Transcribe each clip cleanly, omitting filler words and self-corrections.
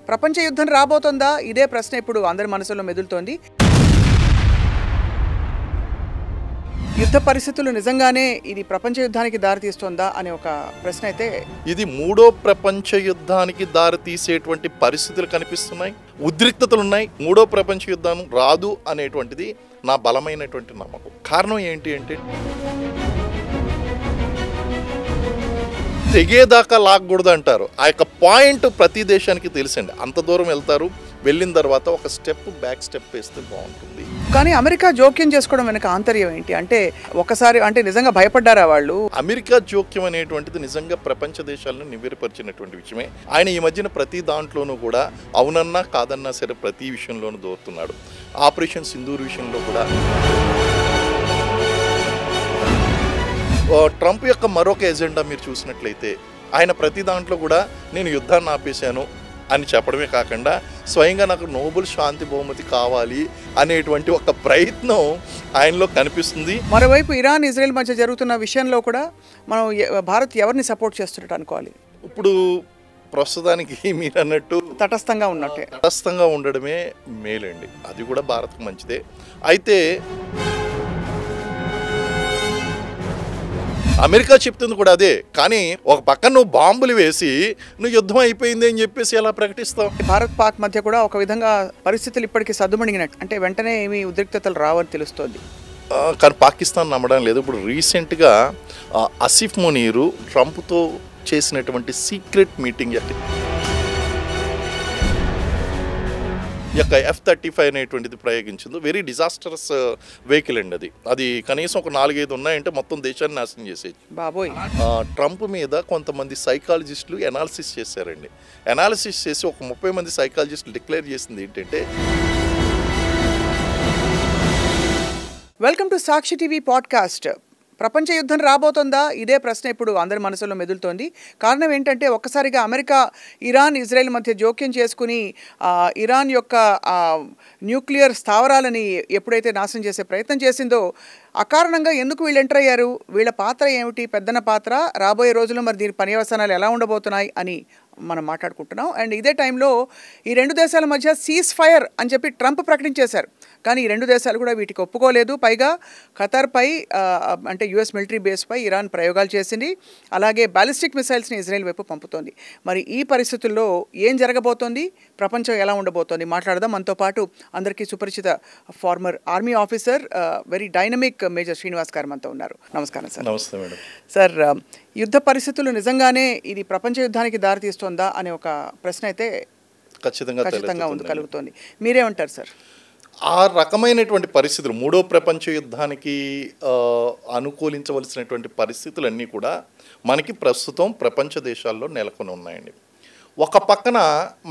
ప్రపంచ యుద్ధం రాబోతుందా? ఇదే ప్రశ్న ఇప్పుడు అందరి మనసులో మెదులుతోంది. యుద్ధ పరిస్థితులు నిజంగానే ఇది ప్రపంచ యుద్ధానికి దారితీస్తుందా అనే ఒక ప్రశ్న అయితే, ఇది మూడో ప్రపంచ యుద్ధానికి దారి తీసేటువంటి పరిస్థితులు కనిపిస్తున్నాయి, ఉద్రిక్తతలు ఉన్నాయి. మూడో ప్రపంచ యుద్ధం రాదు అనేటువంటిది నా బలమైనటువంటి నమ్మకం. కారణం ఏంటి అంటే, తెగేదాకా లాగకూడదు అంటారు. ఆ యొక్క పాయింట్ ప్రతి దేశానికి తెలుసండి. అంత దూరం వెళ్తారు, వెళ్ళిన తర్వాత ఒక బ్యాక్ స్టెప్ వేస్తే బాగుంటుంది. కానీ అమెరికా జోక్యం చేసుకోవడం వెనక ఆంతర్యం ఏంటి అంటే, ఒకసారి అంటే నిజంగా భయపడ్డారా వాళ్ళు? అమెరికా జోక్యం అనేటువంటిది నిజంగా ప్రపంచ దేశాలను నివేరపరిచినటువంటి విషయమే. ఆయన ఈ మధ్యన ప్రతి దాంట్లోనూ కూడా అవునన్నా కాదన్నా సరే ప్రతి విషయంలోనూ దోరుతున్నాడు. ఆపరేషన్ సింధూర్ విషయంలో కూడా ట్రంప్ యొక్క మరొక ఎజెండా మీరు చూసినట్లయితే, ఆయన ప్రతి దాంట్లో కూడా నేను యుద్ధాన్ని ఆపేశాను అని చెప్పడమే కాకుండా స్వయంగా నాకు నోబెల్ శాంతి బహుమతి కావాలి అనేటువంటి ఒక ప్రయత్నం ఆయనలో కనిపిస్తుంది. మరోవైపు ఇరాన్ ఇజ్రాయెల్ మధ్య జరుగుతున్న విషయంలో కూడా మనం భారత్ ఎవరిని సపోర్ట్ చేస్తున్నట్టు అనుకోవాలి? ఇప్పుడు ప్రస్తుతానికి మీరు అన్నట్టు తటస్థంగా ఉన్నట్టే, తటస్థంగా ఉండడమే మేలండి. అది కూడా భారత్కు మంచిదే. అయితే అమెరికా చెప్తుంది కూడా అదే. కానీ ఒక పక్కన నువ్వు బాంబులు వేసి నువ్వు యుద్ధం అయిపోయింది అని చెప్పేసి ఎలా ప్రకటిస్తావు? భారత్ పాక్ మధ్య కూడా ఒక విధంగా పరిస్థితులు ఇప్పటికీ సద్దుమణిగినట్టు, అంటే వెంటనే ఏమి ఉద్రిక్తతలు రావని తెలుస్తోంది. కానీ పాకిస్తాన్ నమ్మడం లేదు. ఇప్పుడు రీసెంట్గా ఆసిఫ్ మునీరు ట్రంప్తో చేసినటువంటి సీక్రెట్ మీటింగ్ యొక్క F-35 అనేటువంటిది ప్రయోగించింది. వెరీ డిజాస్టరస్ వెహికల్ అండి. అది కనీసం ఒక 4-5 ఉన్నాయంటే మొత్తం దేశాన్ని నాశనం చేసేది. బాబోయ్. ట్రంప్ మీద కొంతమంది సైకాలజిస్టులు ఎనాలిసిస్ చేశారండి. ఎనాలిసిస్ చేసి ఒక 30 మంది సైకాలజిస్టులు డిక్లేర్ చేసింది ఏంటంటే, welcome to Sakshi TV podcast. ప్రపంచ యుద్ధం రాబోతుందా? ఇదే ప్రశ్న ఇప్పుడు అందరి మనసులో మెదులుతోంది. కారణం ఏంటంటే, ఒక్కసారిగా అమెరికా ఇరాన్ ఇజ్రాయెల్ మధ్య జోక్యం చేసుకుని ఇరాన్ యొక్క న్యూక్లియర్ స్థావరాలని ఎప్పుడైతే నాశనం చేసే ప్రయత్నం చేసిందో, అకారణంగా ఎందుకు వీళ్ళు ఎంటర్ అయ్యారు, వీళ్ళ పాత్ర ఏమిటి, పెద్దన పాత్ర, రాబోయే రోజుల్లో మరి దీని పర్యవసానాలు ఎలా ఉండబోతున్నాయి అని మనం మాట్లాడుకుంటున్నాం. అండ్ ఇదే టైంలో ఈ రెండు దేశాల మధ్య సీజ్ ఫైర్ అని చెప్పి ట్రంప్ ప్రకటించేశారు. కానీ ఈ రెండు దేశాలు కూడా వీటికి ఒప్పుకోలేదు. పైగా ఖతార్పై అంటే యుఎస్ మిలిటరీ బేస్పై ఇరాన్ ప్రయోగాలు చేసింది. అలాగే బాలిస్టిక్ మిసైల్స్ని ఇజ్రాయెల్ వైపు పంపుతోంది. మరి ఈ పరిస్థితుల్లో ఏం జరగబోతోంది, ప్రపంచం ఎలా ఉండబోతోంది మాట్లాడదాం. మనతో పాటు అందరికీ సుపరిచిత former army officer, very dynamic major Srinivas గారు మనతో ఉన్నారు. నమస్కారం సార్. నమస్తే మేడం. సార్, యుద్ధ పరిస్థితులు నిజంగానే ఇది ప్రపంచ యుద్ధానికి దారితీస్తుందా అనే ఒక ప్రశ్న అయితే ఖచ్చితంగా కలుగుతోంది. మీరేమంటారు సార్? ఆ రకమైనటువంటి పరిస్థితులు, మూడో ప్రపంచ యుద్ధానికి అనుకూలించవలసినటువంటి పరిస్థితులన్నీ కూడా మనకి ప్రస్తుతం ప్రపంచ దేశాల్లో నెలకొని ఉన్నాయండి. ఒక పక్కన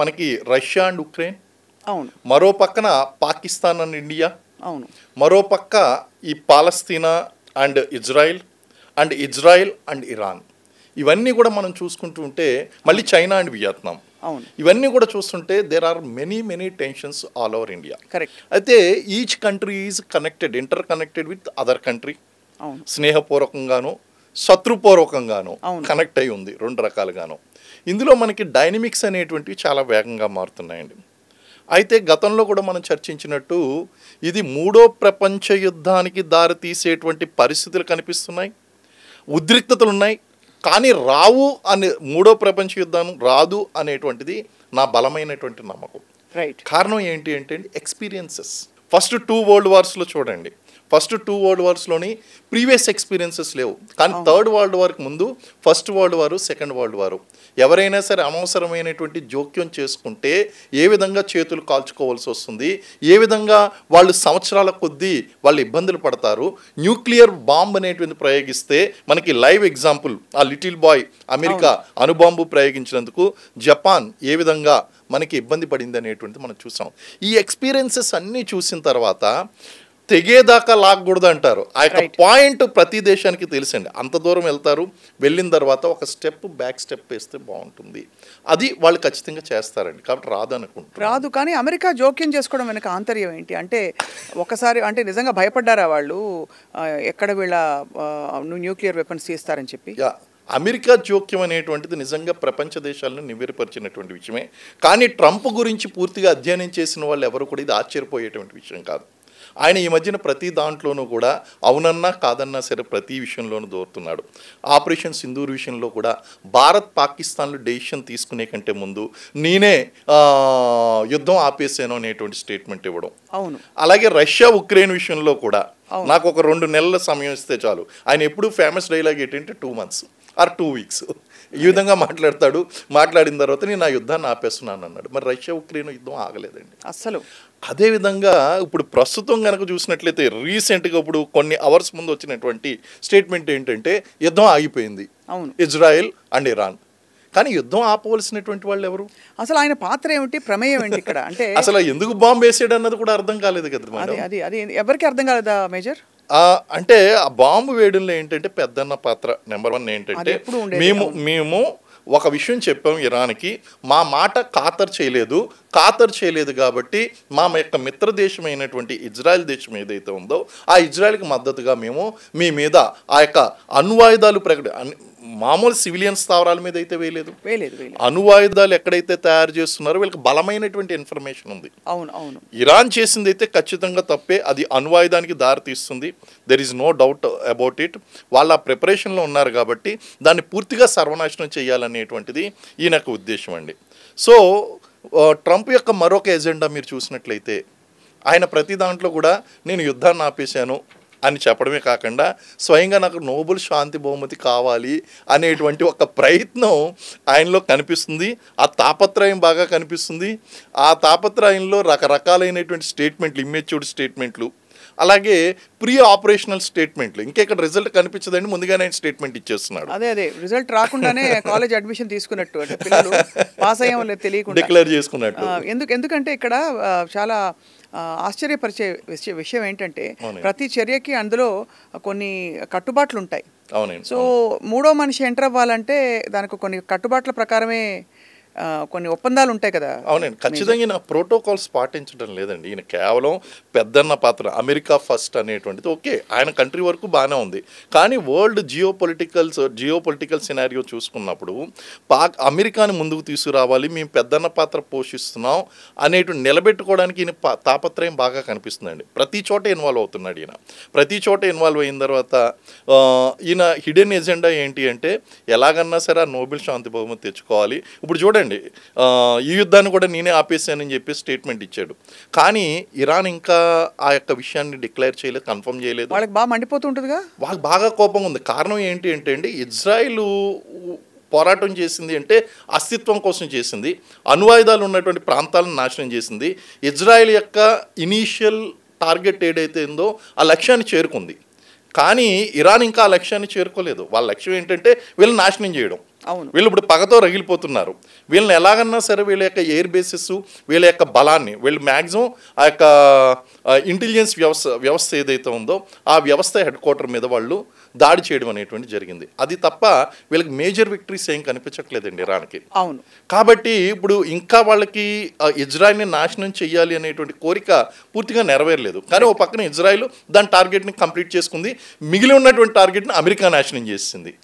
మనకి రష్యా అండ్ ఉక్రెయిన్, అవును, మరో పక్కన పాకిస్తాన్ అండ్ ఇండియా, అవును, మరో పక్క ఈ పాలస్తీనా అండ్ ఇజ్రాయిల్ అండ్ ఇరాన్, ఇవన్నీ కూడా మనం చూసుకుంటూ ఉంటే, మళ్ళీ చైనా అండ్ వియత్నాం, ఇవన్నీ కూడా చూస్తుంటే there are many tensions all over India. Correct. అయితే each country is interconnected with other country. స్నేహపూర్వకంగాను శత్రుపూర్వకంగాను కనెక్ట్ అయి ఉంది, రెండు రకాలుగాను. ఇందులో మనకి డైనమిక్స్ అనేటువంటివి చాలా వేగంగా మారుతున్నాయండి. అయితే గతంలో కూడా మనం చర్చించినట్టు, ఇది మూడో ప్రపంచ యుద్ధానికి దారి తీసేటువంటి పరిస్థితులు కనిపిస్తున్నాయి, ఉద్రిక్తతలు ఉన్నాయి. కానీ రావు అని, మూడో ప్రపంచ యుద్ధం రాదు అనేటువంటిది నా బలమైనటువంటి నమ్మకం. రైట్. కారణం ఏంటి అంటే, ఎక్స్పీరియన్సెస్. ఫస్ట్ 2 వరల్డ్ వార్స్లో చూడండి, ఫస్ట్ 2 వరల్డ్ వార్స్లోని ప్రీవియస్ ఎక్స్పీరియన్సెస్ లేవు. కానీ థర్డ్ వరల్డ్ వార్కి ముందు ఫస్ట్ వరల్డ్ వారు, సెకండ్ వరల్డ్ వారు, ఎవరైనా సరే అనవసరమైనటువంటి జోక్యం చేసుకుంటే ఏ విధంగా చేతులు కాల్చుకోవాల్సి వస్తుంది, ఏ విధంగా వాళ్ళు సంవత్సరాల కొద్దీ వాళ్ళు ఇబ్బందులు పడతారు. న్యూక్లియర్ బాంబ్ అనేటువంటి ప్రయోగిస్తే మనకి లైవ్ ఎగ్జాంపుల్ ఆ లిటిల్ బాయ్ అమెరికా అణుబాంబు ప్రయోగించినందుకు జపాన్ ఏ విధంగా మనకి ఇబ్బంది పడింది అనేటువంటిది మనం చూసాం. ఈ ఎక్స్పీరియన్సెస్ అన్నీ చూసిన తర్వాత తెగేదాకా లాగకూడదు అంటారు. ఆ యొక్క పాయింట్ ప్రతి దేశానికి తెలుసండి. అంత దూరం వెళ్తారు, వెళ్ళిన తర్వాత ఒక బ్యాక్ స్టెప్ వేస్తే బాగుంటుంది. అది వాళ్ళు ఖచ్చితంగా చేస్తారండి. కాబట్టి రాదు. కానీ అమెరికా జోక్యం చేసుకోవడం వెనక ఆంతర్యం ఏంటి అంటే, ఒకసారి అంటే నిజంగా భయపడ్డారా వాళ్ళు, ఎక్కడ వీళ్ళ న్యూక్లియర్ వెపన్స్ తీస్తారని చెప్పి? అమెరికా జోక్యం అనేటువంటిది నిజంగా ప్రపంచ దేశాలను నివ్వెరపరిచినటువంటి విషయమే. కానీ ట్రంప్ గురించి పూర్తిగా అధ్యయనం చేసిన వాళ్ళు ఎవరు కూడా ఇది ఆశ్చర్యపోయేటువంటి విషయం కాదు. ఆయన ఈ మధ్యన ప్రతి దాంట్లోనూ కూడా అవునన్నా కాదన్నా సరే ప్రతి విషయంలోనూ దోరుతున్నాడు. ఆపరేషన్ సింధూర్ విషయంలో కూడా భారత్ పాకిస్తాన్లు డెసిషన్ తీసుకునే కంటే ముందు నేనే యుద్ధం ఆపేసాను అనేటువంటి స్టేట్మెంట్ ఇవ్వడం. అవును. అలాగే రష్యా ఉక్రెయిన్ విషయంలో కూడా నాకు ఒక 2 నెలల సమయం ఇస్తే చాలు. ఆయన ఎప్పుడు ఫేమస్ డైలాగ్ ఏంటంటే 2 months ఆర్ 2 weeks ఈ విధంగా మాట్లాడతాడు. మాట్లాడిన తర్వాత నేను నా యుద్ధాన్ని ఆపేస్తున్నాను అన్నాడు. మరి రష్యా ఉక్రెయిన్ యుద్ధం ఆగలేదండి అస్సలు. అదేవిధంగా ఇప్పుడు ప్రస్తుతం కనుక చూసినట్లయితే రీసెంట్గా ఇప్పుడు కొన్ని అవర్స్ ముందు వచ్చినటువంటి స్టేట్మెంట్ ఏంటంటే యుద్ధం ఆగిపోయింది ఇజ్రాయెల్ అండ్ ఇరాన్. కానీ యుద్ధం ఆపవలసినటువంటి వాళ్ళు ఎవరు? అసలు ఆయన పాత్ర ఏమిటి, ప్రమేయం ఏంటి ఇక్కడ? అంటే అసలు ఎందుకు బాంబు వేసాడు అన్నది కూడా అర్థం కాలేదు కదా. అది అది ఎవరికి అర్థం కాలేదా మేజర్? అంటే ఆ బాంబు వేయడంలో ఏంటంటే పెద్దన్న పాత్ర నెంబర్ 1 ఏంటంటే మేము ఒక విషయం చెప్పాం ఇరాన్కి, మా మాట ఖాతరు చేయలేదు కాబట్టి మా యొక్క మిత్ర దేశమైనటువంటి ఇజ్రాయెల్ దేశం ఏదైతే ఉందో ఆ ఇజ్రాయెల్కి మద్దతుగా మేము మీ మీద ఆ యొక్క అణ్వాయుధాలు మామూలు సివిలియన్ స్థావరాల మీద అయితే వేయలేదు. అణువాయుధాలు ఎక్కడైతే తయారు చేస్తున్నారో వీళ్ళకి బలమైనటువంటి ఇన్ఫర్మేషన్ ఉంది. ఇరాన్ చేసింది అయితే ఖచ్చితంగా తప్పే, అది అణువాయుధానికి దారి తీస్తుంది. There is no doubt about it. వాళ్ళ ప్రిపరేషన్లో ఉన్నారు కాబట్టి దాన్ని పూర్తిగా సర్వనాశనం చేయాలనేటువంటిది ఈయనకు ఉద్దేశం అండి. సో ట్రంప్ యొక్క మరొక ఎజెండా మీరు చూసినట్లయితే ఆయన ప్రతి దాంట్లో కూడా నేను యుద్ధాన్ని ఆపేశాను అని చెప్పడమే కాకుండా స్వయంగా నాకు నోబెల్ శాంతి బహుమతి కావాలి అనేటువంటి ఒక ప్రయత్నం ఆయనలో కనిపిస్తుంది. ఆ తాపత్రయం బాగా కనిపిస్తుంది. ఆ తాపత్రయంలో రకరకాలైనటువంటి స్టేట్మెంట్లు, ఇమ్మెచ్యూర్డ్ స్టేట్మెంట్లు, అలాగే ప్రీ ఆపరేషనల్ స్టేట్మెంట్లు. ఇంకా ఇక్కడ రిజల్ట్ కనిపించదండి, ముందుగానే ఆయన స్టేట్మెంట్ ఇచ్చేస్తున్నాడు. అదే రిజల్ట్ రాకుండానే కాలేజ్ అడ్మిషన్ తీసుకున్నట్టు, అంటే పిల్లలు పాస్ అయ్యామో తెలియకుండా డిక్లేర్ చేసుకున్నట్టు. ఎందుకంటే ఇక్కడ చాలా ఆశ్చర్యపరిచే విషయం ఏంటంటే ప్రతి చర్యకి అందులో కొన్ని కట్టుబాట్లు ఉంటాయి. సో మూడో మనిషి ఎంటర్ అవ్వాలంటే దానికి కొన్ని కట్టుబాట్ల ప్రకారమే కొన్ని ఒప్పందాలు ఉంటాయి కదా. అవునండి, ఖచ్చితంగా ఈయన ప్రోటోకాల్స్ పాటించడం లేదండి. ఈయన కేవలం పెద్దన్న పాత్ర, అమెరికా ఫస్ట్ అనేటువంటిది ఓకే, ఆయన కంట్రీ వరకు బాగానే ఉంది. కానీ వరల్డ్ జియోపొలిటికల్ సినారియో చూసుకున్నప్పుడు అమెరికాని ముందుకు తీసుకురావాలి, మేము పెద్దన్న పాత్ర పోషిస్తున్నాం అనేటువంటి నిలబెట్టుకోవడానికి ఈయన తాపత్రయం బాగా కనిపిస్తుందండి. ప్రతి చోట ఇన్వాల్వ్ అవుతున్నాడు ఈయన. ప్రతి చోట ఇన్వాల్వ్ అయిన తర్వాత ఈయన హిడెన్ ఎజెండా ఏంటి అంటే ఎలాగన్నా సరే ఆ నోబెల్ శాంతి బహుమతి తెచ్చుకోవాలి. ఇప్పుడు చూడండి, ఈ యుద్ధాన్ని కూడా నేనే ఆపేసానని చెప్పి స్టేట్మెంట్ ఇచ్చాడు. కానీ ఇరాన్ ఇంకా ఆ యొక్క విషయాన్ని డిక్లేర్ చేయలేదు, కన్ఫర్మ్ చేయలేదు. వాళ్ళకి బాగా మండిపోతుంటుందిగా, వాళ్ళకి బాగా కోపంగా ఉంది. కారణం ఏంటి అంటే అండి, ఇజ్రాయిల్ పోరాటం చేసింది అంటే అస్తిత్వం కోసం చేసింది, అణ్వాయుధాలు ఉన్నటువంటి ప్రాంతాలను నాశనం చేసింది. ఇజ్రాయిల్ యొక్క ఇనీషియల్ టార్గెట్ ఏదైతే ఉందో ఆ లక్ష్యాన్ని చేరుకుంది. కానీ ఇరాన్ ఇంకా ఆ లక్ష్యాన్ని చేరుకోలేదు. వాళ్ళ లక్ష్యం ఏంటంటే వీళ్ళని నాశనం చేయడం. వీళ్ళు ఇప్పుడు పగతో రగిలిపోతున్నారు. వీళ్ళని ఎలాగన్నా సరే వీళ్ళ యొక్క ఎయిర్ బేసెస్, వీళ్ళ యొక్క బలాన్ని, వీళ్ళు మ్యాక్సిమం ఆ యొక్క ఇంటెలిజెన్స్ వ్యవస్థ ఏదైతే ఉందో ఆ వ్యవస్థ హెడ్ క్వార్టర్ మీద వాళ్ళు దాడి చేయడం అనేటువంటి జరిగింది. అది తప్ప వీళ్ళకి మేజర్ విక్టరీస్ ఏం కనిపించట్లేదండి ఇరాన్కి. కాబట్టి ఇప్పుడు ఇంకా వాళ్ళకి ఇజ్రాయిల్ని నాశనం చెయ్యాలి అనేటువంటి కోరిక పూర్తిగా నెరవేరలేదు. కానీ ఓ పక్కన ఇజ్రాయిల్ దాని టార్గెట్ని కంప్లీట్ చేసుకుంది, మిగిలి ఉన్నటువంటి టార్గెట్ని అమెరికా నాశనం చేసింది.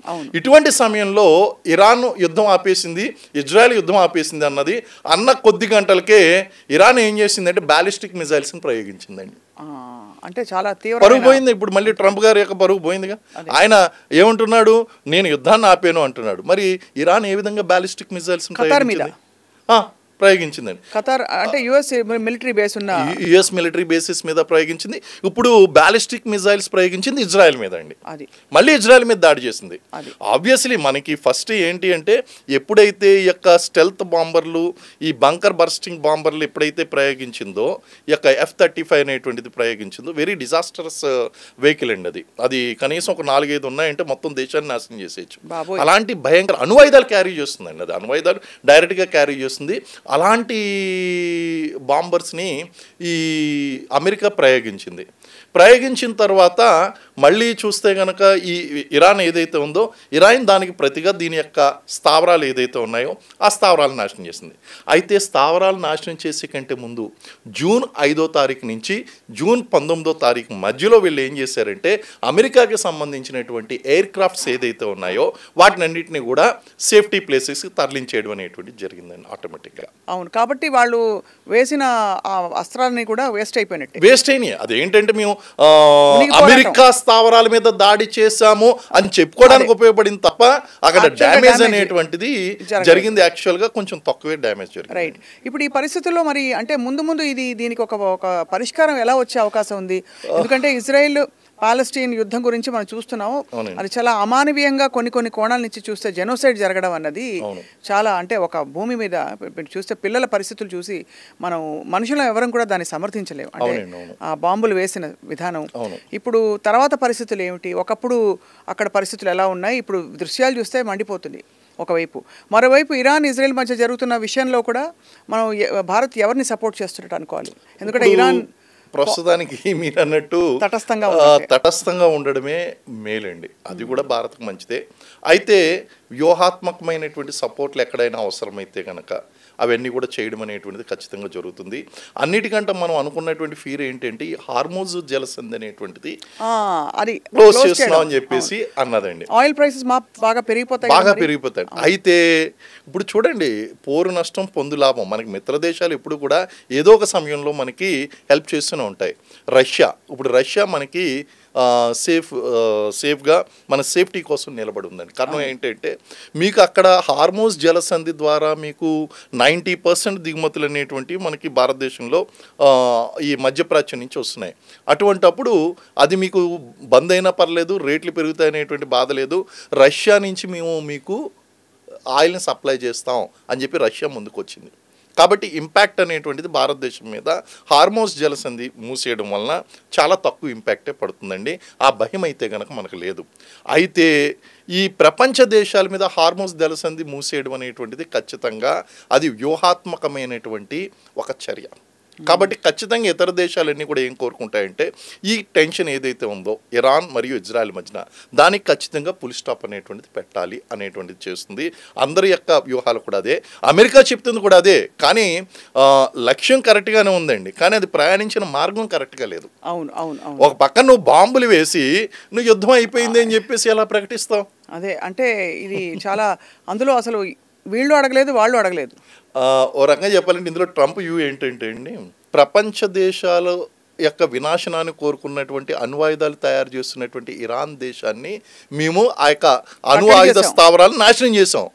ఇటువంటి సమయంలో ఇరాన్ యుద్ధం ఆపేసింది, ఇజ్రాయెల్ యుద్ధం ఆపేసింది అన్న కొద్ది గంటలకే ఇరాన్ ఏం చేసిందంటే బ్యాలిస్టిక్ మిజైల్స్ని ప్రయోగించిందండి. అంటే చాలా పరుగు పోయింది. ఇప్పుడు మళ్ళీ ట్రంప్ గారి యొక్క పరుగు పోయిందిగా. ఆయన ఏమంటున్నాడు, నేను యుద్ధాన్ని ఆపాను అంటున్నాడు. మరి ఇరాన్ ఏ విధంగా బ్యాలిస్టిక్ మిజైల్స్ ప్రయోగించిందండి? ఖతార్ అంటే యుఎస్ మిలిటరీ బేస్ ఉన్న యుఎస్ మిలిటరీ బేసిస్ మీద ప్రయోగించింది. ఇప్పుడు బ్యాలిస్టిక్ మిజైల్స్ ప్రయోగించింది ఇజ్రాయెల్ మీద అండి. మళ్ళీ ఇజ్రాయెల్ మీద దాడి చేసింది. ఆబ్వియస్లీ మనకి ఫస్ట్ ఏంటి అంటే ఎప్పుడైతే ఈ యొక్క స్టెల్త్ బాంబర్లు, ఈ బంకర్ బర్స్టింగ్ బాంబర్లు ఎప్పుడైతే ప్రయోగించిందో, ఈ యొక్క F-35 అనేటువంటిది ప్రయోగించిందో, వెరీ డిజాస్టరస్ వెహికల్ అండి. అది కనీసం ఒక 4-5 ఉన్నాయంటే మొత్తం దేశాన్ని నాశనం చేసేయచ్చు. అలాంటి భయంకర అణ్వాయుధాలు క్యారీ చేస్తుందండి. అది అణ్వాయుధాలు డైరెక్ట్గా క్యారీ చేస్తుంది. అలాంటి బాంబర్స్ని ఈ అమెరికా ప్రయోగించిన తర్వాత మళ్ళీ చూస్తే కనుక ఈ ఇరాన్ ఏదైతే ఉందో ఇరాన్ దానికి ప్రతిగా దీని యొక్క స్థావరాలు ఏదైతే ఉన్నాయో ఆ స్థావరాలు నాశనం చేసింది. అయితే స్థావరాలు నాశనం చేసే కంటే ముందు జూన్ 5వ తారీఖు నుంచి జూన్ 19వ తారీఖు మధ్యలో వీళ్ళు ఏం చేశారంటే అమెరికాకి సంబంధించినటువంటి ఎయిర్ క్రాఫ్ట్స్ ఏదైతే ఉన్నాయో వాటినన్నింటినీ కూడా సేఫ్టీ ప్లేసెస్కి తరలించేయడం అనేటువంటిది జరిగిందండి ఆటోమేటిక్గా. అవును, కాబట్టి వాళ్ళు వేసిన ఆ అస్త్రాలని కూడా వేస్ట్ అయిపోయినట్టు. వేస్ట్ అయినాయి. అదేంటంటే మేము అమెరికా స్థావరాల మీద దాడి చేశాము అని చెప్పుకోవడానికి ఉపయోగపడింది తప్ప అక్కడ డ్యామేజ్ అనేటువంటిది జరిగింది యాక్చువల్గా కొంచెం తక్కువే డ్యామేజ్ జరిగింది. రైట్. ఇప్పుడు ఈ పరిస్థితుల్లో మరి అంటే ముందు దీనికి ఒక పరిష్కారం ఎలా వచ్చే అవకాశం ఉంది? ఎందుకంటే ఇజ్రాయెల్ పాలస్టీన్ యుద్ధం గురించి మనం చూస్తున్నాము. అది చాలా అమానవీయంగా కొన్ని కోణాల నుంచి చూస్తే జెనోసైడ్ జరగడం అన్నది చాలా, అంటే ఒక భూమి మీద చూస్తే పిల్లల పరిస్థితులు చూసి మనం మనుషులను ఎవరం కూడా దాన్ని సమర్థించలేము. అంటే ఆ బాంబులు వేసిన విధానం. ఇప్పుడు తర్వాత పరిస్థితులు ఏమిటి? ఒకప్పుడు అక్కడ పరిస్థితులు ఎలా ఉన్నాయి? ఇప్పుడు దృశ్యాలు చూస్తే మండిపోతుంది ఒకవైపు. మరోవైపు ఇరాన్ ఇజ్రాయెల్ మధ్య జరుగుతున్న విషయంలో కూడా మనం భారత్ ఎవరిని సపోర్ట్ చేస్తున్నట్టు అనుకోవాలి? ఎందుకంటే ఇరాన్ ప్రస్తుతానికి మీరు అన్నట్టు తటస్థంగా ఉండడమే మేలండి. అది కూడా భారత్కు మంచిదే. అయితే వ్యూహాత్మకమైనటువంటి సపోర్ట్లు ఎక్కడైనా అవసరమైతే కనుక అవన్నీ కూడా చేయడం అనేటువంటిది ఖచ్చితంగా జరుగుతుంది. అన్నిటికంటే మనం అనుకున్నటువంటి ఫీర్ ఏంటంటే ఈ హార్మోజ్ జలసంధి అనేటువంటిది అది క్లోజ్ చేస్తున్నాం అని చెప్పేసి అన్నదండి. ఆయిల్ ప్రైసెస్ బాగా పెరిగిపోతాయి. అయితే ఇప్పుడు చూడండి, పోరు నష్టం పొందు లాభం. మనకి మిత్ర దేశాలు ఎప్పుడు కూడా ఏదో ఒక సమయంలో మనకి హెల్ప్ చేస్తూనే ఉంటాయి. రష్యా మనకి సేఫ్గా మన సేఫ్టీ కోసం నిలబడి ఉందండి. కారణం ఏంటంటే మీకు అక్కడ హార్మోజ్ జలసంధి ద్వారా మీకు 90% దిగుమతులు అనేటువంటివి మనకి భారతదేశంలో ఈ మధ్యప్రాచ్యం నుంచి వస్తున్నాయి. అటువంటప్పుడు అది మీకు బంద్ అయినా పర్లేదు, రేట్లు పెరుగుతాయనేటువంటి బాధ లేదు. రష్యా నుంచి మేము మీకు ఆయిల్ని సప్లై చేస్తాం అని చెప్పి రష్యా ముందుకు వచ్చింది. కాబట్టి ఇంపాక్ట్ అనేటువంటిది భారతదేశం మీద హార్మోజ్ జలసంధి మూసేయడం వలన చాలా తక్కువ ఇంపాక్టే పడుతుందండి. ఆ భయం అయితే కనుక మనకు లేదు. అయితే ఈ ప్రపంచ దేశాల మీద హార్మోజ్ జలసంధి మూసేయడం అనేటువంటిది ఖచ్చితంగా అది వ్యూహాత్మకమైనటువంటి ఒక చర్య. కాబట్టి ఖచ్చితంగా ఇతర దేశాలన్నీ కూడా ఏం కోరుకుంటాయంటే ఈ టెన్షన్ ఏదైతే ఉందో ఇరాన్ మరియు ఇజ్రాయెల్ మధ్యన దానికి ఖచ్చితంగా పుల్ స్టాప్ అనేటువంటిది పెట్టాలి అనేటువంటిది చేస్తుంది. అందరి యొక్క వ్యూహాలు కూడా అదే, అమెరికా చెప్తుంది కూడా అదే. కానీ లక్ష్యం కరెక్ట్గానే ఉందండి, కానీ అది ప్రయాణించిన మార్గం కరెక్ట్గా లేదు. ఒక పక్కన నువ్వు బాంబులు వేసి నువ్వు యుద్ధం అయిపోయింది అని చెప్పేసి ఎలా ప్రకటిస్తావు? అదే అంటే ఇది చాలా, అందులో అసలు వీళ్ళు అడగలేదు, వాళ్ళు అడగలేదు. ఓ రకంగా చెప్పాలంటే ఇందులో ట్రంప్ వ్యూ ఏంటంటే అండి, ప్రపంచ దేశాల యొక్క వినాశనాన్ని కోరుకున్నటువంటి అణ్వాయుధాలు తయారు చేస్తున్నటువంటి ఇరాన్ దేశాన్ని మేము ఆ యొక్క అణు ఆయుధ స్థావరాలు నాశనం చేసాం.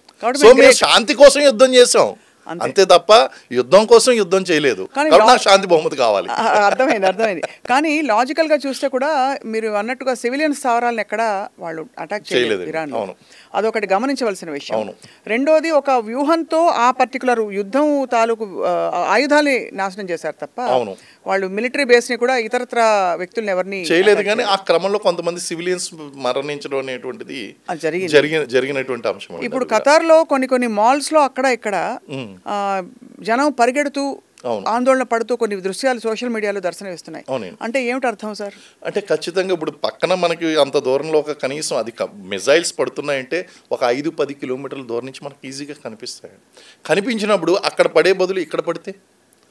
సో మేము శాంతి కోసం యుద్ధం చేసాం అంతే తప్ప యుద్ధం కోసం యుద్ధం చేయలేదు. శాంతి బహుమతి కావాలి. అర్థమైంది. కానీ లాజికల్ గా చూస్తే కూడా మీరు అన్నట్టుగా సివిలియన్ స్థావరాలను ఎక్కడ వాళ్ళు అటాక్ చేయలేదు ఇరాన్. అదొకటి గమనించవలసిన విషయం. రెండోది ఒక వ్యూహంతో ఆ పర్టికులర్ యుద్ధం తాలూకు ఆయుధాలు నాశనం చేశారు తప్ప వాళ్ళు మిలిటరీ బేస్ ని కూడా ఇతరత్ర వ్యక్తులను ఎవరిని చేయలేదు. కానీ ఆ క్రమంలో కొంతమంది సివిలియన్స్ మరణించడం అనేటువంటిది జరిగినటువంటి అంశం. ఇప్పుడు ఖతార్ లో కొన్ని మాల్స్ లో అక్కడ ఇక్కడ జనం పరిగెడుతూ ఆందోళన పడుతూ కొన్ని దృశ్యాలు సోషల్ మీడియాలో దర్శనమిస్తున్నాయి. అంటే ఏమిటి అర్థం సార్? అంటే ఖచ్చితంగా ఇప్పుడు పక్కన మనకి అంత దూరంలో ఒక కనీసం అది మిజైల్స్ పడుతున్నాయంటే ఒక 5-10 కిలోమీటర్ల దూరం నుంచి మనకి ఈజీగా కనిపిస్తాయి. కనిపించినప్పుడు అక్కడ పడే బదులు ఇక్కడ పడితే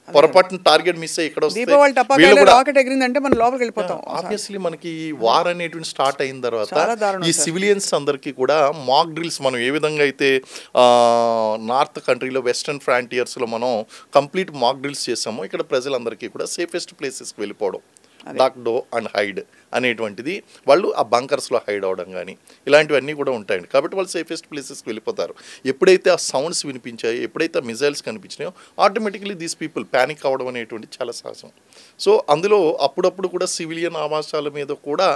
పొరపాటున టార్గెట్ మిస్ అయ్యి ఇక్కడ ఆబ్వియస్లీ మనకి వార్ అనేటువంటి స్టార్ట్ అయిన తర్వాత ఈ సివిలియన్స్ అందరికీ కూడా మాక్ డ్రిల్స్ మనం ఏ విధంగా అయితే నార్త్ కంట్రీలో వెస్టర్న్ ఫ్రాంటియర్స్లో మనం కంప్లీట్ మాక్ డ్రిల్స్ చేసామో ఇక్కడ ప్రజలందరికీ కూడా సేఫెస్ట్ ప్లేసెస్కి వెళ్ళిపోవడం, డాక్ డో అండ్ హైడ్ అనేటువంటిది, వాళ్ళు ఆ బంకర్స్లో హైడ్ అవడం కానీ ఇలాంటివన్నీ కూడా ఉంటాయండి. కాబట్టి వాళ్ళు సేఫెస్ట్ ప్లేసెస్కి వెళ్ళిపోతారు. ఎప్పుడైతే ఆ సౌండ్స్ వినిపించాయో, ఎప్పుడైతే మిజైల్స్ కనిపించినాయో ఆటోమేటిక్లీ దీస్ పీపుల్ ప్యానిక్ అవ్వడం అనేటువంటి చాలా సహజం. సో అందులో అప్పుడప్పుడు కూడా సివిలియన్ ఆవాసాల మీద కూడా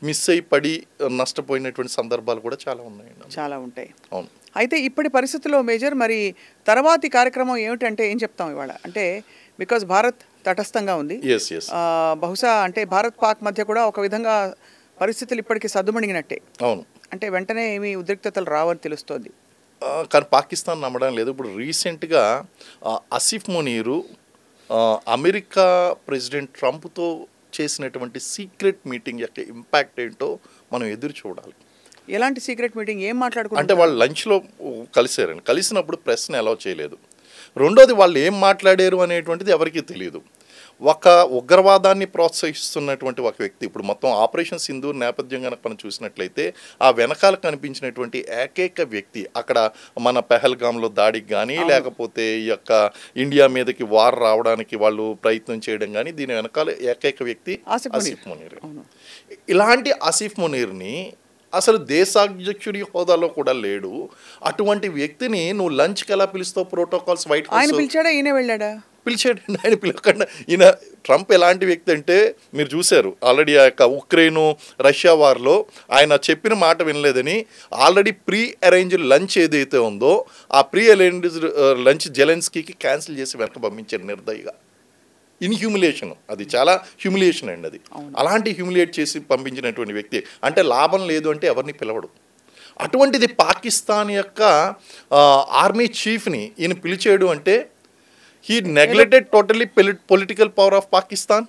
మిస్ అయి పడి నష్టపోయినటువంటి సందర్భాలు కూడా చాలా ఉన్నాయండి. చాలా ఉంటాయి. అవును. అయితే ఇప్పటి పరిస్థితుల్లో మేజర్ మరి తర్వాతి కార్యక్రమం ఏమిటంటే ఏం చెప్తాం ఇవాళ? అంటే బికాజ్ భారత్ తటస్థంగా ఉంది. బహుశా అంటే భారత్ పాక్ మధ్య కూడా ఒక విధంగా పరిస్థితులు ఇప్పటికీ సద్దుమణిగినట్టే. అవును. అంటే వెంటనే ఏమీ ఉద్రిక్తతలు రావని తెలుస్తోంది. కానీ పాకిస్తాన్ నమ్మడం లేదు. ఇప్పుడు రీసెంట్గా ఆసిఫ్ మునీరు అమెరికా ప్రెసిడెంట్ ట్రంప్తో చేసినటువంటి సీక్రెట్ మీటింగ్ యొక్క ఇంపాక్ట్ ఏంటో మనం ఎదురు చూడాలి. ఎలాంటి సీక్రెట్ మీటింగ్, ఏం మాట్లాడుకుంటారు? అంటే వాళ్ళు లంచ్లో కలిసారండి. కలిసినప్పుడు ప్రెస్ని అలౌ చేయలేదు. రెండోది వాళ్ళు ఏం మాట్లాడారు అనేటువంటిది ఎవరికీ తెలియదు. ఒక ఉగ్రవాదాన్ని ప్రోత్సహిస్తున్నటువంటి ఒక వ్యక్తి, ఇప్పుడు మొత్తం ఆపరేషన్ సింధూర్ నేపథ్యం కనుక మనం చూసినట్లయితే ఆ వెనకాల కనిపించినటువంటి ఏకైక వ్యక్తి అక్కడ మన పెహల్గాంలో దాడికి కానీ, లేకపోతే ఈ యొక్క ఇండియా మీదకి వార్ రావడానికి వాళ్ళు ప్రయత్నం చేయడం కానీ, దీని వెనకాల ఏకైక వ్యక్తి ఆసిఫ్ మునీర్. ఇలాంటి ఆసిఫ్ మునీర్ని అసలు దేశాధ్యక్షుడి హోదాలో కూడా లేడు. అటువంటి వ్యక్తిని నువ్వు లంచ్కి ఎలా పిలుస్తావు? ప్రోటోకాల్స్ వైట్ హౌస్ ఆయన పిలిచాడా, ఈయన వెళ్ళాడా? పిలిచాడండి. ఆయన పిలవకుండా ఈయన ట్రంప్ ఎలాంటి వ్యక్తి అంటే మీరు చూశారు ఆల్రెడీ ఆ యొక్క ఉక్రెయిన్ రష్యా వార్లో ఆయన చెప్పిన మాట వినలేదని ఆల్రెడీ ప్రీ అరేంజ్డ్ లంచ్ ఏదైతే ఉందో ఆ ప్రీ అరేంజ్డ్ లంచ్ జెలెన్స్కీకి క్యాన్సిల్ చేసి వెనక పంపించారు నిర్దయగా. ఇన్హ్యూమిలేషన్, అది చాలా హ్యూమిలియేషన్ అండి. అది అలాంటి హ్యూమిలియేట్ చేసి పంపించినటువంటి వ్యక్తి అంటే లాభం లేదు అంటే ఎవరిని పిలవడు. అటువంటిది పాకిస్తాన్ యొక్క ఆర్మీ చీఫ్ని ఈయన పిలిచాడు అంటే he neglected totally political power of Pakistan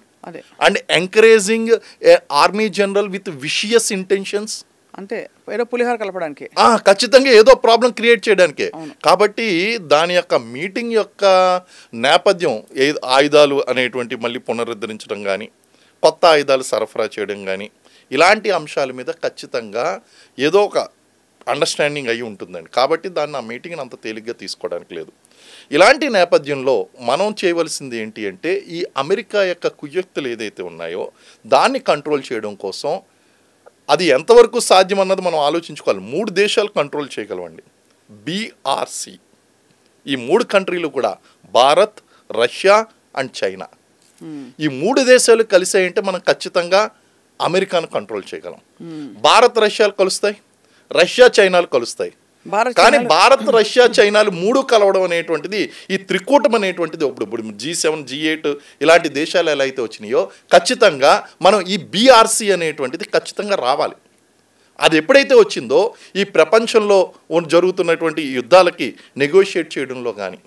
and encouraging a army general with vicious intentions. అంతే, ఏదో పులిహార కలపడానికి, ఖచ్చితంగా ఏదో ప్రాబ్లం క్రియేట్ చేయడానికే. కాబట్టి దాని యొక్క మీటింగ్ యొక్క నేపథ్యం ఆయుధాలు అనేటువంటి మళ్ళీ పునరుద్ధరించడం కానీ, కొత్త ఆయుధాలు సరఫరా చేయడం కానీ, ఇలాంటి అంశాల మీద ఖచ్చితంగా ఏదో ఒక అండర్స్టాండింగ్ అయి ఉంటుందండి. కాబట్టి దాన్ని ఆ మీటింగ్ని అంత తేలిగ్గా తీసుకోవడానికి లేదు. ఇలాంటి నేపథ్యంలో మనం చేయవలసింది ఏంటి అంటే ఈ అమెరికా యొక్క కుయుక్తులు ఏదైతే ఉన్నాయో దాన్ని కంట్రోల్ చేయడం కోసం అది ఎంతవరకు సాధ్యం అన్నది మనం ఆలోచించుకోవాలి. 3 దేశాలు కంట్రోల్ చేయగలవండి. BRC, ఈ 3 కంట్రీలు కూడా భారత్, రష్యా అండ్ చైనా. ఈ 3 దేశాలు కలిసాయంటే మనం ఖచ్చితంగా అమెరికాను కంట్రోల్ చేయగలం. భారత్ రష్యాలు కలుస్తాయి, రష్యా చైనాలు కలుస్తాయి. కానీ భారత్, రష్యా, చైనాలు 3 కలవడం అనేటువంటిది ఈ త్రికూటం అనేటువంటిది ఇప్పుడు G7, G8 ఇలాంటి దేశాలు ఎలా అయితే వచ్చినాయో ఖచ్చితంగా మనం ఈ BRC అనేటువంటిది ఖచ్చితంగా రావాలి. అది ఎప్పుడైతే వచ్చిందో ఈ ప్రపంచంలో జరుగుతున్నటువంటి యుద్ధాలకి నెగోషియేట్ చేయడంలో కానీ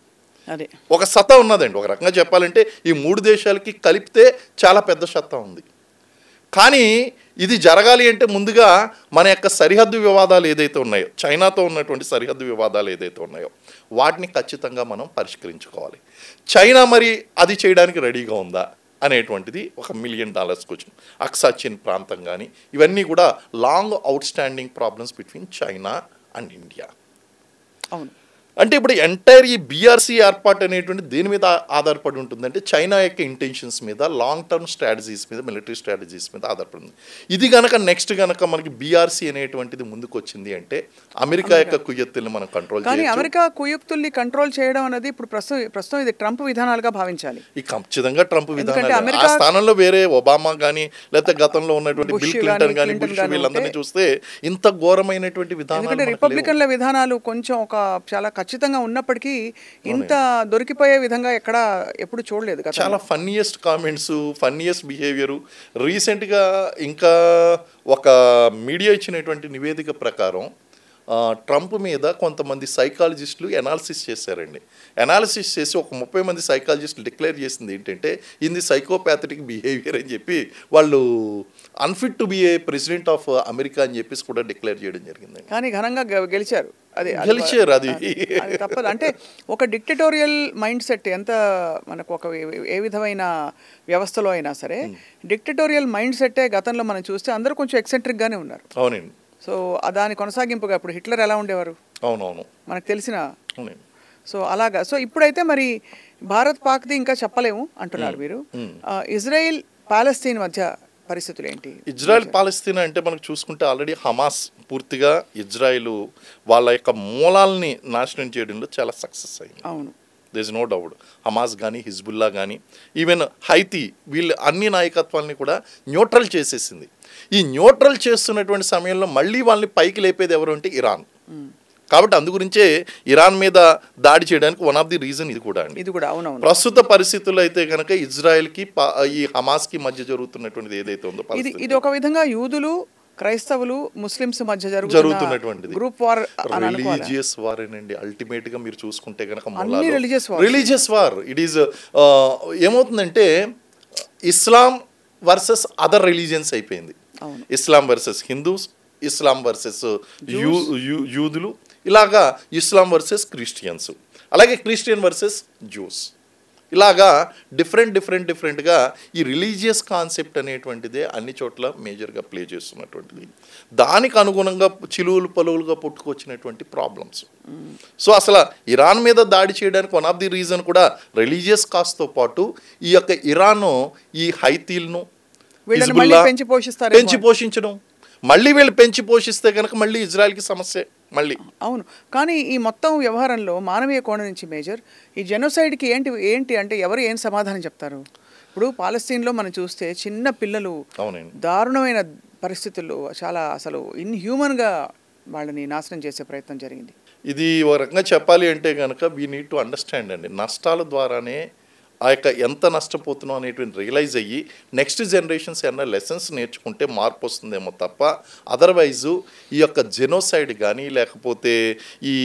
ఒక సత్తా ఉన్నదండి. ఒక రకంగా చెప్పాలంటే ఈ 3 దేశాలకి కలిపితే చాలా పెద్ద సత్తా ఉంది. కానీ ఇది జరగాలి అంటే ముందుగా మన యొక్క సరిహద్దు వివాదాలు ఏదైతే ఉన్నాయో, చైనాతో ఉన్నటువంటి సరిహద్దు వివాదాలు ఏదైతే ఉన్నాయో వాటిని ఖచ్చితంగా మనం పరిష్కరించుకోవాలి. చైనా మరి అది చేయడానికి రెడీగా ఉందా అనేటువంటిది ఒక $1 మిలియన్ క్వశ్చన్. అక్సాచిన్ ప్రాంతం కానీ ఇవన్నీ కూడా long out standing problems between China and India. అవును, అంటే ఇప్పుడు ఎంటైర్ ఈ BRC ఏర్పాటు అనేటువంటి దేని మీద ఆధారపడి ఉంటుందంటే చైనా యొక్క ఇంటెన్షన్స్ మీద, లాంగ్ టర్మ్ స్ట్రాటజీస్ మీద, మిలిటరీ స్ట్రాటజీస్ మీద ఆధారపడింది. ఇది కనుక నెక్స్ట్ కనుక మనకి BRC అనేటువంటిది ముందుకు వచ్చింది అంటే అమెరికా యొక్క కుయుక్తుల్ని మనం కంట్రోల్ చేయొచ్చు. అమెరికా కుయుక్తుల్ని కంట్రోల్ చేయడం అనేది ఇప్పుడు ప్రస్తుతం ఇది ట్రంప్ విధానాలుగా భావించాలి. ఈ ఖచ్చితంగా ట్రంప్ విధానాలు. ఆ స్థానంలో వేరే ఒబామా కానీ లేకపోతే గతంలో ఉన్నటువంటి బిల్ క్లింటన్ కానీ, బుష్ వీళ్ళందరినీ చూస్తే ఇంత ఘోరమైనటువంటి విధానాలు. రిపబ్లికన్ల విధానాలు కొంచెం ఒక చాలా ఖచ్చితంగా ఉన్నప్పటికీ ఇంత దొరికిపోయే విధంగా ఎప్పుడు చూడలేదు కదా. చాలా ఫన్నీయెస్ట్ కామెంట్స్, ఫన్నీయెస్ట్ బిహేవియరు. రీసెంట్గా ఇంకా ఒక మీడియా ఇచ్చినటువంటి నివేదిక ప్రకారం ట్రంప్ మీద కొంతమంది సైకాలజిస్టులు ఎనాలిసిస్ చేశారండి. ఎనాలిసిస్ చేసి ఒక 30 మంది సైకాలజిస్టులు డిక్లేర్ చేసింది ఏంటంటే ఇది సైకోపాథటిక్ బిహేవియర్ అని చెప్పి వాళ్ళు unfit to be A president of America అని చెప్పేసి కూడా డిక్లేర్ చేయడం జరిగింది. కానీ ఘనంగా గెలిచారు. అది తప్పదు. అంటే ఒక డిక్టటోరియల్ మైండ్ సెట్ ఎంత మనకు ఒక ఏ విధమైన వ్యవస్థలో అయినా సరే డిక్టటోరియల్ మైండ్ సెట్టే గతంలో మనం చూస్తే అందరూ కొంచెం ఎక్సెంట్రిక్గానే ఉన్నారు. అవునండి. సో దాని కొనసాగింపుగా ఇప్పుడు హిట్లర్ ఎలా ఉండేవారు అవునవును మనకు తెలిసిన. సో అలాగా. సో ఇప్పుడైతే మరి భారత్ పాక్ది ఇంకా చెప్పలేము అంటున్నారు మీరు. ఇజ్రాయిల్ పాలస్తీన్ మధ్య పరిస్థితులు ఏంటి? ఇజ్రాయెల్ పాలస్తీనా అంటే మనకు చూసుకుంటే ఆల్రెడీ హమాస్ పూర్తిగా ఇజ్రాయిల్ వాళ్ళ యొక్క మూలాలని నాశనం చేయడంలో చాలా సక్సెస్ అయింది. అవును, there is no doubt. Hamas కానీ, హిజ్బుల్లా కానీ, ఈవెన్ హైతీ వీళ్ళు అన్ని నాయకత్వాలని కూడా న్యూట్రల్ చేసేసింది. ఈ న్యూట్రల్ చేస్తున్నటువంటి సమయంలో మళ్ళీ వాళ్ళని పైకి లేపేది ఎవరు అంటే ఇరాన్. కాబట్టి అందుగురించే ఇరాన్ మీద దాడి చేయడానికి వన్ ఆఫ్ ది రీజన్ ఇది కూడా అండి. ప్రస్తుత పరిస్థితుల్లో అయితే కనుక ఇజ్రాయెల్కి ఈ హమాస్కి మధ్య జరుగుతున్నటువంటిది ఏదైతే ఉందో ఇది ఒక విధంగా యూదులు క్రైస్తవులు ముస్లిమ్స్ మధ్య జరుగుతున్నటువంటిది గ్రూప్ వార్ అని అనుకోవాలా? రిలీజియస్ వార్ ఏనండి అల్టిమేట్ గా మీరు చూసుకుంటే కనుక అన్ని రిలీజియస్ వార్ ఇట్ ఈస్ ఏమవుతుందంటే ఇస్లాం వర్సెస్ అదర్ రిలీజియన్స్ అయిపోయింది. ఇస్లాం వర్సెస్ హిందూస్, ఇస్లాం వర్సెస్ యూదులు, ఇలాగా ఇస్లాం వర్సెస్ క్రిస్టియన్స్, అలాగే క్రిస్టియన్ వర్సెస్ జ్యూస్, ఇలాగా డిఫరెంట్గా ఈ రిలీజియస్ కాన్సెప్ట్ అనేటువంటిదే అన్ని చోట్ల మేజర్గా ప్లే చేస్తున్నటువంటిది. దానికి అనుగుణంగా చిలువులు పలువులుగా పుట్టుకొచ్చినటువంటి ప్రాబ్లమ్స్. సో అసలు ఇరాన్ మీద దాడి చేయడానికి వన్ ఆఫ్ ది రీజన్ కూడా రిలీజియస్ కాస్తో పాటు ఈ యొక్క ఇరాన్ ఈ హైతీలను పెంచి పోషించడం, మళ్ళీ వీళ్ళు పెంచి పోషిస్తే కనుక మళ్ళీ ఇజ్రాయెల్కి సమస్య మళ్ళీ. అవును, కానీ ఈ మొత్తం వ్యవహారంలో మానవీయ కోణం నుంచి మేజర్ ఈ జెనోసైడ్కి ఏంటి అంటే ఎవరు ఏం సమాధానం చెప్తారు? ఇప్పుడు పాలస్తీన్లో మనం చూస్తే చిన్న పిల్లలు దారుణమైన పరిస్థితుల్లో చాలా అసలు ఇన్హ్యూమన్గా వాళ్ళని నాశనం చేసే ప్రయత్నం జరిగింది. ఇది ఒక రకంగా చెప్పాలి అంటే కనుక వీ నీడ్ టు అండర్స్టాండ్ అండి, నష్టాల ద్వారానే ఆ యొక్క ఎంత నష్టపోతున్నాం అనేటువంటి రియలైజ్ అయ్యి నెక్స్ట్ జనరేషన్స్ ఏమన్నా లెసన్స్ నేర్చుకుంటే మార్పు వస్తుందేమో తప్ప అదర్వైజు ఈ యొక్క జెనోసైడ్ కానీ లేకపోతే ఈ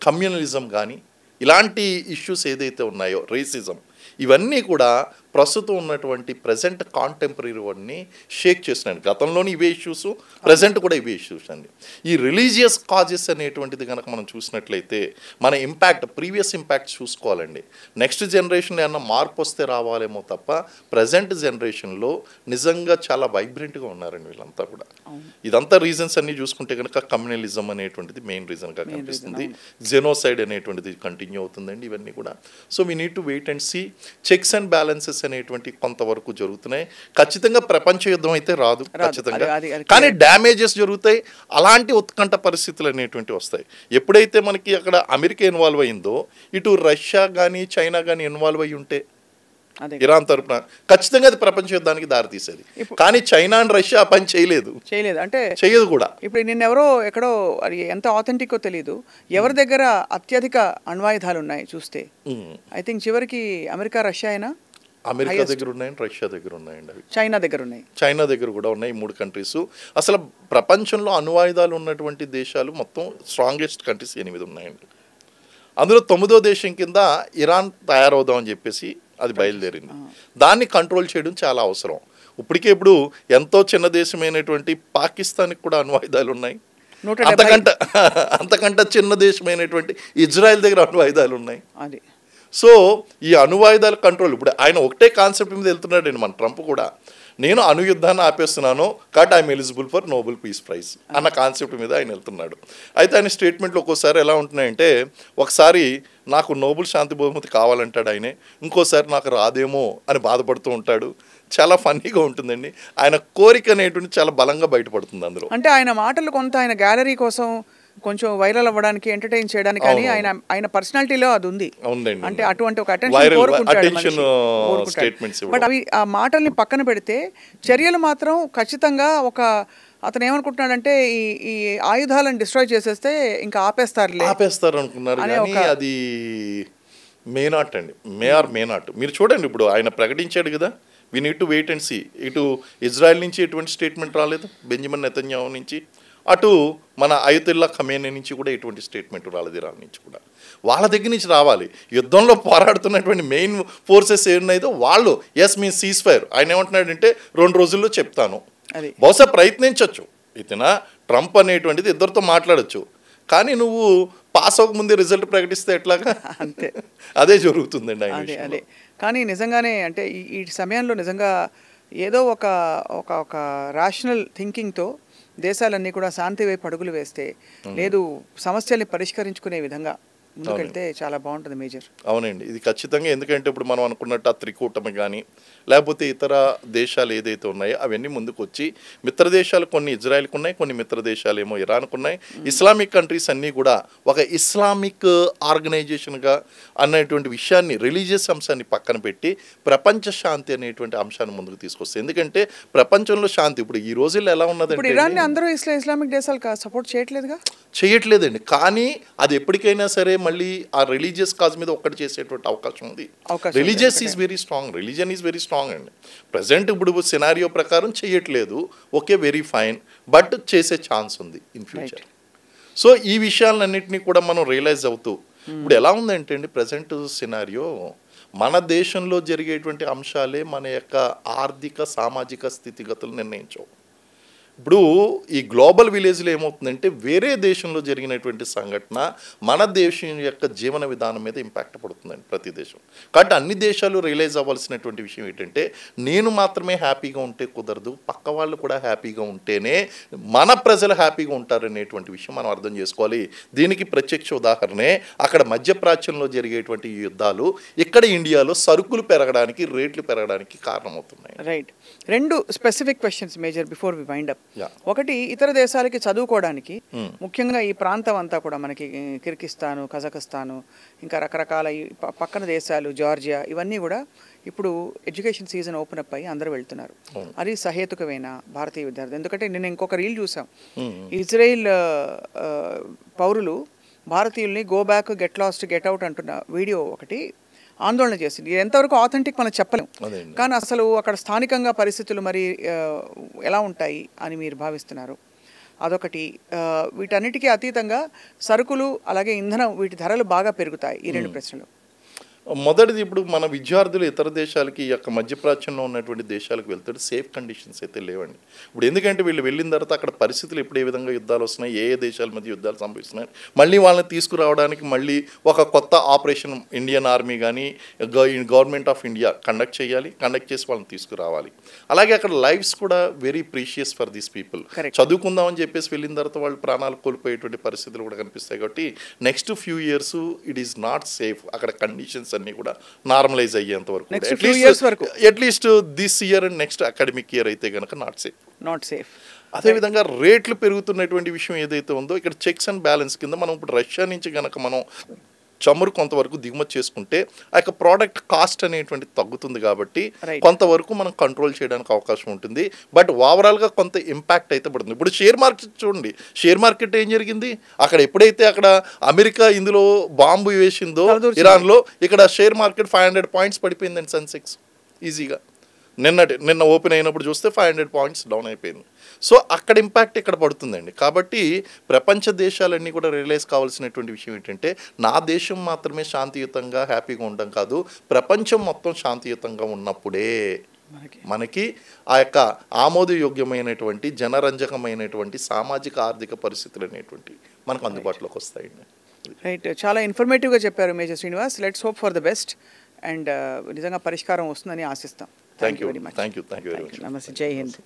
కమ్యూనలిజం కానీ ఇలాంటి ఇష్యూస్ ఏదైతే ఉన్నాయో రేసిజం ఇవన్నీ కూడా ప్రస్తుతం ఉన్నటువంటి ప్రజెంట్ కాంటెంపరీ వరల్డ్ని షేక్ చేస్తున్నాయండి. గతంలోని ఇవే ఇష్యూస్, ప్రజెంట్ కూడా ఇవే ఇష్యూస్ అండి. ఈ రిలీజియస్ కాజెస్ అనేటువంటిది కనుక మనం చూసినట్లయితే మన ప్రీవియస్ ఇంపాక్ట్ చూసుకోవాలండి. నెక్స్ట్ జనరేషన్లో ఏమన్నా మార్పు వస్తే రావాలేమో తప్ప ప్రజెంట్ జనరేషన్లో నిజంగా చాలా వైబ్రెంట్గా ఉన్నారండి వీళ్ళంతా కూడా. ఇదంతా రీజన్స్ అన్నీ చూసుకుంటే కనుక కమ్యూనలిజం అనేటువంటిది మెయిన్ రీజన్గా కనిపిస్తుంది. జెనోసైడ్ అనేటువంటిది కంటిన్యూ అవుతుందండి ఇవన్నీ కూడా. So we need to wait and see. Checks and balances అనేటువంటి కొంతవరకు జరుగుతున్నాయి. ఖచ్చితంగా ప్రపంచ యుద్ధం అయితే రాదు ఖచ్చితంగా, కానీ డ్యామేజెస్ జరుగుతాయి. అలాంటి ఉత్కంఠ పరిస్థితులు అనేటువంటి వస్తాయి. ఎప్పుడైతే మనకి అక్కడ అమెరికా ఇన్వాల్వ్ అయిందో ఇటు రష్యా కానీ చైనా కానీ ఇన్వాల్వ్ అయ్యి ఉంటే ఇరాన్ తరపున ఖచ్చితంగా అది ప్రపంచ యుద్ధానికి దారితీసేది. కానీ చైనా అండ్ రష్యా పని చేయలేదు అంటే చేయదు కూడా. ఇప్పుడు నిన్నెవరో ఎక్కడో అది ఎంత ఆథెంటిక్ తెలియదు, ఎవరి దగ్గర అత్యధిక అణ్వాయుధాలు ఉన్నాయి చూస్తే ఐ థింక్ చివరికి అమెరికా రష్యా అయినా అమెరికా దగ్గర ఉన్నాయండి, రష్యా దగ్గర ఉన్నాయండి, అవి చైనా దగ్గర కూడా ఉన్నాయి. 3 కంట్రీస్. అసలు ప్రపంచంలో అణ్వాయుధాలు ఉన్నటువంటి దేశాలు మొత్తం స్ట్రాంగెస్ట్ కంట్రీస్ 8 ఉన్నాయండి. అందులో 9వ దేశం కింద ఇరాన్ తయారవుదామని చెప్పేసి అది బయలుదేరింది. దాన్ని కంట్రోల్ చేయడం చాలా అవసరం. ఇప్పుడు ఎంతో చిన్న దేశమైనటువంటి పాకిస్తాన్కి కూడా అణ్వాయుధాలు ఉన్నాయి. అంతకంటే చిన్న దేశమైనటువంటి ఇజ్రాయెల్ దగ్గర అణ్వాయుధాలు ఉన్నాయి. సో ఈ అణువాయుధాల కంట్రోల్ ఇప్పుడు ఆయన ఒకటే కాన్సెప్ట్ మీద వెళ్తున్నాడండి మన ట్రంప్ కూడా. నేను అణుయుద్ధాన్ని ఆపేస్తున్నాను కాబట్టి I'm eligible for Nobel peace prize అన్న కాన్సెప్ట్ మీద ఆయన వెళ్తున్నాడు. అయితే ఆయన స్టేట్మెంట్లు ఒక్కోసారి ఎలా ఉంటున్నాయంటే ఒకసారి నాకు నోబెల్ శాంతి బహుమతి కావాలంటాడు ఆయనే, ఇంకోసారి నాకు రాదేమో అని బాధపడుతూ ఉంటాడు. చాలా ఫన్నీగా ఉంటుందండి. ఆయన కోరిక అనేటువంటి చాలా బలంగా బయటపడుతుంది అందులో. అంటే ఆయన మాటలు కొంత ఆయన గ్యాలరీ కోసం కొంచెం వైరల్ అవ్వడానికి ఎంటర్టైన్ చేయడానికి కానీ ఆయన పర్సనాలిటీలో అది ఉంది. అంటే అటువంటి ఒక అటెన్షన్ బట్ అవి ఆ మాటల్ని పక్కన పెడితే చర్యలు మాత్రం ఖచ్చితంగా అతను ఏమనుకుంటున్నాడంటే ఈ ఆయుధాలను డిస్ట్రాయ్ చేసేస్తే ఇంకా ఆపేస్తారు అనుకున్నారు కానీ అది మే నాట్ అండి, మే నాట్. మీరు చూడండి ఇప్పుడు ఆయన ప్రకటించాడు కదా, we need to wait and see. ఇటు ఇజ్రాయెల్ నుంచి ఎటువంటి స్టేట్మెంట్ రాలేదు, బెంజమిన్ నెతన్యాహు నుంచి, అటు మన అయతుల్లా ఖమేనీ నుంచి కూడా ఎటువంటి స్టేట్మెంట్ రాలేదు, ఇరాన్ నుంచి కూడా. వాళ్ళ దగ్గర నుంచి రావాలి. యుద్ధంలో పోరాడుతున్నటువంటి మెయిన్ ఫోర్సెస్ ఏమున్నాయో వాళ్ళు మీ సీజ్ ఫైర్ ఆయన ఏమంటున్నాడంటే 2 రోజుల్లో చెప్తాను. బహుశా ప్రయత్నించవచ్చు, ఇతన ట్రంప్ అనేటువంటిది ఇద్దరితో మాట్లాడచ్చు, కానీ నువ్వు పాస్ అవ్వకముందే రిజల్ట్ ప్రకటిస్తే ఎట్లాగా? అంతే, అదే జరుగుతుందండి ఆయన. అదే కానీ నిజంగానే అంటే ఈ సమయంలో నిజంగా ఏదో ఒక రేషనల్ థింకింగ్తో దేశాలన్నీ కూడా శాంతి వైపు అడుగులు వేస్తే, లేదు సమస్యల్ని పరిష్కరించుకునే విధంగా ముందుకెళ్తే చాలా బాగుంటుంది మేజర్. అవునండి, ఇది ఖచ్చితంగా. ఎందుకంటే ఇప్పుడు మనం అనుకున్నట్టు ఆ త్రికూటమి కానీ లేకపోతే ఇతర దేశాలు ఏదైతే ఉన్నాయో అవన్నీ ముందుకు వచ్చి, మిత్ర దేశాలు కొన్ని ఇజ్రాయెల్కి ఉన్నాయి, కొన్ని మిత్ర దేశాలు ఏమో ఇరాన్కు ఉన్నాయి. ఇస్లామిక్ కంట్రీస్ అన్నీ కూడా ఒక ఇస్లామిక్ ఆర్గనైజేషన్గా అనేటువంటి విషయాన్ని, రిలీజియస్ అంశాన్ని పక్కన పెట్టి ప్రపంచ శాంతి అనేటువంటి అంశాన్ని ముందుకు తీసుకొస్తాయి. ఎందుకంటే ప్రపంచంలో శాంతి ఇప్పుడు ఈ రోజుల్లో ఎలా ఉన్నదంటే అందరూ ఇస్లామిక్ దేశాలు సపోర్ట్ చేయట్లేదండి. కానీ అది ఎప్పటికైనా సరే మళ్ళీ ఆ రిలీజియస్ కాజ్ మీద ఒక్కటి చేసేటువంటి అవకాశం ఉంది. Religious is very strong, religion is very strong అండి. ప్రజెంట్ ఇప్పుడు సినారియో ప్రకారం చేయట్లేదు, ఓకే వెరీ ఫైన్, బట్ చేసే ఛాన్స్ ఉంది ఇన్ ఫ్యూచర్. సో ఈ విషయాలన్నింటినీ కూడా మనం రియలైజ్ అవుతూ ఇప్పుడు ఎలా ఉందంటే అండి ప్రజెంట్ సినారియో, మన దేశంలో జరిగేటువంటి అంశాలే మన యొక్క ఆర్థిక సామాజిక స్థితిగతులు నిర్ణయించవు. ఇప్పుడు ఈ గ్లోబల్ విలేజ్లో ఏమవుతుందంటే వేరే దేశంలో జరిగినటువంటి సంఘటన మన దేశం యొక్క జీవన విధానం మీద ఇంపాక్ట్ పడుతుందండి ప్రతి దేశం. కాబట్టి అన్ని దేశాలు రియలైజ్ అవ్వాల్సినటువంటి విషయం ఏంటంటే నేను మాత్రమే హ్యాపీగా ఉంటే కుదరదు, పక్క వాళ్ళు కూడా హ్యాపీగా ఉంటేనే మన ప్రజలు హ్యాపీగా ఉంటారనేటువంటి విషయం మనం అర్థం చేసుకోవాలి. దీనికి ప్రత్యక్ష ఉదాహరణే అక్కడ మధ్యప్రాచ్యంలో జరిగేటువంటి యుద్ధాలు ఇక్కడ ఇండియాలో సరుకులు పెరగడానికి, రేట్లు పెరగడానికి కారణమవుతున్నాయి. Right. 2 specific questions major before we wind up. ఒకటి, ఇతర దేశాలకి చదువుకోవడానికి ముఖ్యంగా ఈ ప్రాంతం అంతా కూడా మనకి కిర్గిస్తాను, కజాకిస్తాను, ఇంకా రకరకాల పక్కన దేశాలు, జార్జియా, ఇవన్నీ కూడా ఇప్పుడు ఎడ్యుకేషన్ సీజన్ ఓపెన్ అప్ అయ్యి అందరూ వెళ్తున్నారు. అది సహేతుకమైన భారతీయ విద్యార్థి. ఎందుకంటే నేను ఇంకొక రీల్ చూసాం, ఇజ్రాయిల్ పౌరులు భారతీయుల్ని go back, get lost, get out అంటున్న వీడియో ఒకటి ఆందోళన చేసింది. ఇది ఎంతవరకు ఆథెంటిక్ మనం చెప్పలేం, కానీ అసలు అక్కడ స్థానికంగా పరిస్థితులు మరి ఎలా ఉంటాయి అని మీరు భావిస్తున్నారు? అదొకటి. వీటన్నిటికీ అతీతంగా సరుకులు అలాగే ఇంధనం, వీటి ధరలు బాగా పెరుగుతాయి. ఈ 2 ప్రశ్నలు. మొదటిది, ఇప్పుడు మన విద్యార్థులు ఇతర దేశాలకి, ఈ యొక్క మధ్యప్రాచ్యంలో ఉన్నటువంటి దేశాలకు వెళ్తాడు, సేఫ్ కండిషన్స్ అయితే లేవండి. ఇప్పుడు ఎందుకంటే వీళ్ళు వెళ్ళిన తర్వాత అక్కడ పరిస్థితులు ఇప్పుడు ఏ విధంగా యుద్ధాలు వస్తున్నాయి, ఏ దేశాల మధ్య యుద్ధాలు సంభవిస్తున్నాయి, మళ్ళీ వాళ్ళని తీసుకురావడానికి మళ్ళీ ఒక కొత్త ఆపరేషన్ ఇండియన్ ఆర్మీ కానీ గవర్నమెంట్ ఆఫ్ ఇండియా కండక్ట్ చేసి వాళ్ళని తీసుకురావాలి. అలాగే అక్కడ లైఫ్స్ కూడా very precious for these people. చదువుకుందామని చెప్పేసి వెళ్ళిన తర్వాత వాళ్ళు ప్రాణాలు కోల్పోయేటువంటి పరిస్థితులు కూడా కనిపిస్తాయి. కాబట్టి next few years it is not safe. అక్కడ కండిషన్స్ అన్ని కూడా నార్మలైజ్ అయ్యేంత వరకు, at least this year and next academic year అయితే కనుక నాట్ సేఫ్. అదేవిధంగా రేట్లు పెరుగుతున్నటువంటి విషయం ఏదైతే ఉందో ఇక్కడ చెక్స్ అండ్ బ్యాలెన్స్ కింద మనం ఇప్పుడు రష్యా నుంచి కనుక మనం చమురు కొంతవరకు దిగుమతి చేసుకుంటే ఆ యొక్క ప్రోడక్ట్ కాస్ట్ అనేటువంటి తగ్గుతుంది. కాబట్టి కొంతవరకు మనం కంట్రోల్ చేయడానికి అవకాశం ఉంటుంది. బట్ ఓవరాల్గా కొంత ఇంపాక్ట్ అయితే పడుతుంది. ఇప్పుడు షేర్ మార్కెట్ చూడండి, షేర్ మార్కెట్ ఏం జరిగింది, అక్కడ ఎప్పుడైతే అక్కడ అమెరికా ఇందులో బాంబు వేసిందో ఇరాన్లో, ఇక్కడ షేర్ మార్కెట్ 500 పాయింట్స్ పడిపోయిందండి సెన్సెక్స్ ఈజీగా. నిన్న ఓపెన్ అయినప్పుడు చూస్తే 500 పాయింట్స్ డౌన్ అయిపోయింది. సో అక్కడ ఇంపాక్ట్ ఇక్కడ పడుతుందండి. కాబట్టి ప్రపంచ దేశాలన్నీ కూడా రియలైజ్ కావాల్సినటువంటి విషయం ఏంటంటే నా దేశం మాత్రమే శాంతియుతంగా హ్యాపీగా ఉండడం కాదు, ప్రపంచం మొత్తం శాంతియుతంగా ఉన్నప్పుడే మనకి ఆ యొక్క ఆమోదయోగ్యమైనటువంటి జనరంజకమైనటువంటి సామాజిక ఆర్థిక పరిస్థితులు అనేటువంటి మనకు అందుబాటులోకి వస్తాయండి. రైట్. చాలా ఇన్ఫర్మేటివ్గా చెప్పారు major Srinivas. Let's hope for the best and నిజంగా పరిష్కారం వస్తుందని ఆశిస్తాం. Thank you very much. Thank you very much. నమస్తే. జై హింద్.